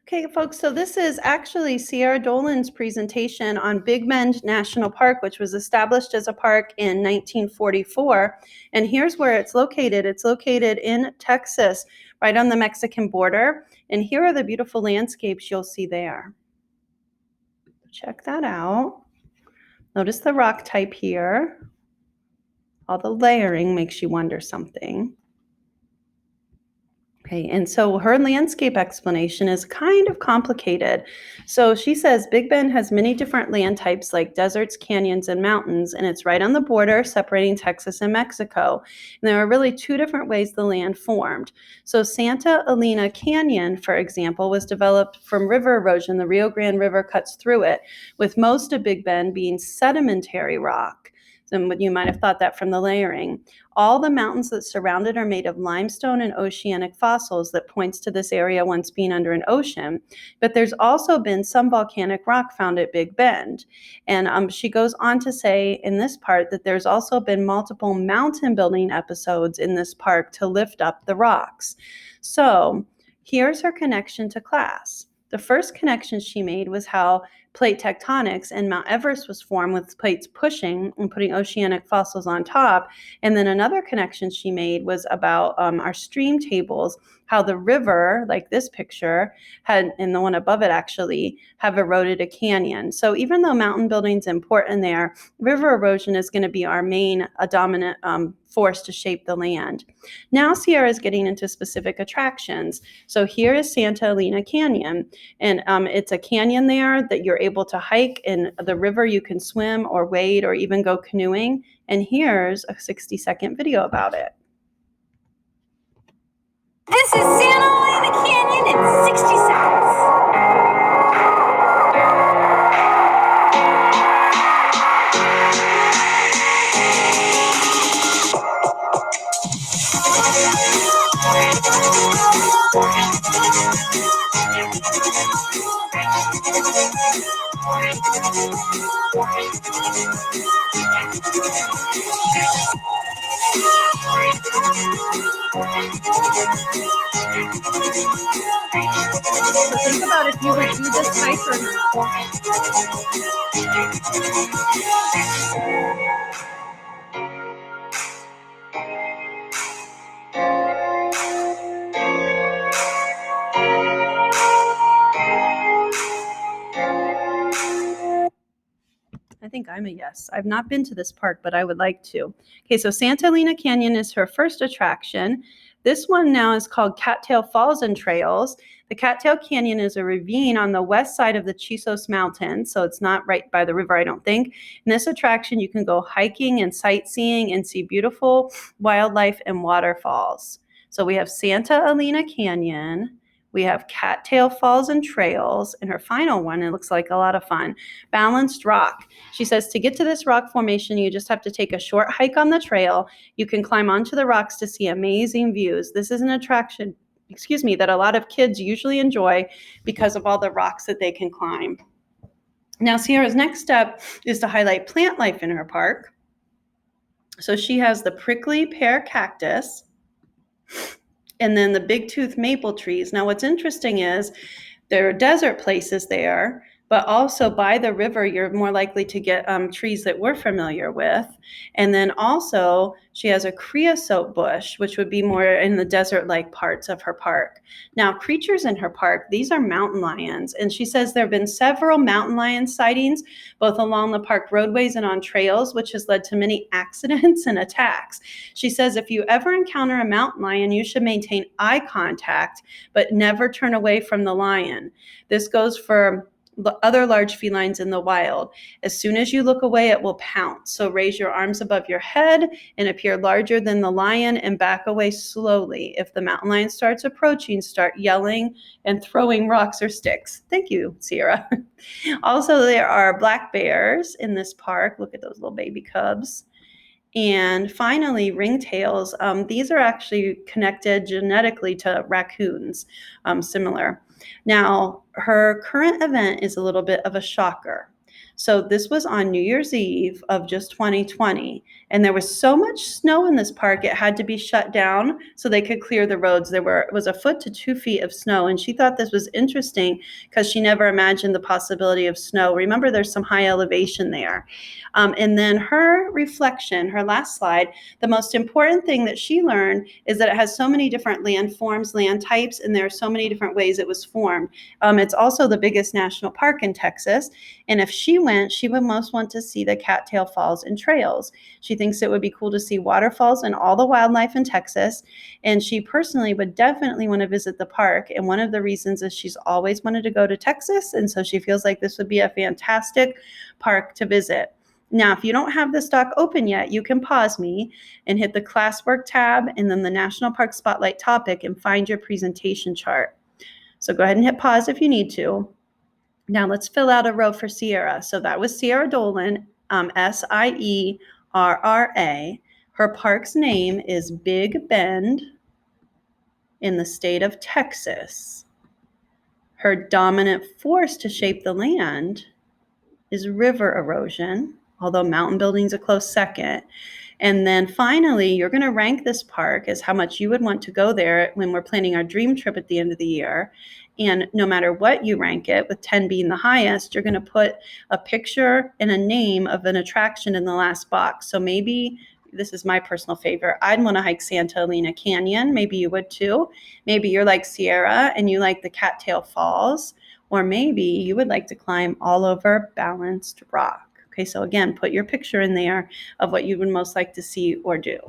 Okay, folks, so this is actually Sierra Dolan's presentation on Big Bend National Park, which was established as a park in 1944. And here's where it's located. It's located in Texas, right on the Mexican border. And here are the beautiful landscapes you'll see there. Check that out. Notice the rock type here. All the layering makes you wonder something. Okay, and so her landscape explanation is kind of complicated. So she says Big Bend has many different land types like deserts, canyons, and mountains, and it's right on the border separating Texas and Mexico. And there are really two different ways the land formed. So Santa Elena Canyon, for example, was developed from river erosion. The Rio Grande River cuts through it, with most of Big Bend being sedimentary rock. And you might have thought that from the layering. All the mountains that surround it are made of limestone and oceanic fossils that points to this area once being under an ocean. But there's also been some volcanic rock found at Big Bend. And she goes on to say in this part that there's also been multiple mountain building episodes in this park to lift up the rocks. So here's her connection to class. The first connection she made was how plate tectonics and Mount Everest was formed with plates pushing and putting oceanic fossils on top. And then another connection she made was about our stream tables, how the river, like this picture, had, and the one above it actually, have eroded a canyon. So even though mountain building is important there, river erosion is going to be our main dominant force to shape the land. Now Sierra is getting into specific attractions. So here is Santa Elena Canyon, and it's a canyon there that you're able to hike. In the river you can swim or wade or even go canoeing. And here's a 60-second video about it. This is Santa Elena Canyon in 60 seconds. So think about if you would do this hike or not. I think I'm a yes. I've not been to this park, but I would like to. Okay, so Santa Elena Canyon is her first attraction. This one now is called Cattail Falls and Trails. The Cattail Canyon is a ravine on the west side of the Chisos Mountains, so it's not right by the river, I don't think. In this attraction, you can go hiking and sightseeing and see beautiful wildlife and waterfalls. So we have Santa Elena Canyon. We have Cattail Falls and Trails, and her final one, it looks like a lot of fun, Balanced Rock. She says to get to this rock formation, you just have to take a short hike on the trail. You can climb onto the rocks to see amazing views. This is an attraction, that a lot of kids usually enjoy because of all the rocks that they can climb. Now, Sierra's next step is to highlight plant life in her park. So she has the prickly pear cactus, and then the big tooth maple trees. Now, what's interesting is there are desert places there, but also by the river, you're more likely to get trees that we're familiar with. And then also, she has a creosote bush, which would be more in the desert-like parts of her park. Now, creatures in her park, these are mountain lions. And she says there have been several mountain lion sightings, both along the park roadways and on trails, which has led to many accidents and attacks. She says if you ever encounter a mountain lion, you should maintain eye contact, but never turn away from the lion. This goes for other large felines in the wild. As soon as you look away, it will pounce. So raise your arms above your head and appear larger than the lion and back away slowly. If the mountain lion starts approaching, start yelling and throwing rocks or sticks. Thank you, Sierra. Also, there are black bears in this park. Look at those little baby cubs. And finally, ringtails. These are actually connected genetically to raccoons, similar. Now, her current event is a little bit of a shocker. So this was on New Year's Eve of just 2020. And there was so much snow in this park, it had to be shut down so they could clear the roads. Was a foot to 2 feet of snow. And she thought this was interesting because she never imagined the possibility of snow. Remember, there's some high elevation there. And then her reflection, her last slide, the most important thing that she learned is that it has so many different land forms, land types, and there are so many different ways it was formed. It's also the biggest national park in Texas. And if she went, she would most want to see the Cattail Falls and trails. She thinks it would be cool to see waterfalls and all the wildlife in Texas. And she personally would definitely want to visit the park. And one of the reasons is she's always wanted to go to Texas. And so she feels like this would be a fantastic park to visit. Now, if you don't have this doc open yet, you can pause me and hit the classwork tab and then the National Park Spotlight topic and find your presentation chart. So go ahead and hit pause if you need to. Now let's fill out a row for Sierra. So that was Sierra Dolan, Sierra. Her park's name is Big Bend in the state of Texas. Her dominant force to shape the land is river erosion, although mountain building's a close second. And then finally, you're going to rank this park as how much you would want to go there when we're planning our dream trip at the end of the year. And no matter what you rank it, with 10 being the highest, you're going to put a picture and a name of an attraction in the last box. So maybe this is my personal favorite. I'd want to hike Santa Elena Canyon. Maybe you would too. Maybe you're like Sierra and you like the Cattail Falls. Or maybe you would like to climb all over Balanced Rock. Okay, so again, put your picture in there of what you would most like to see or do.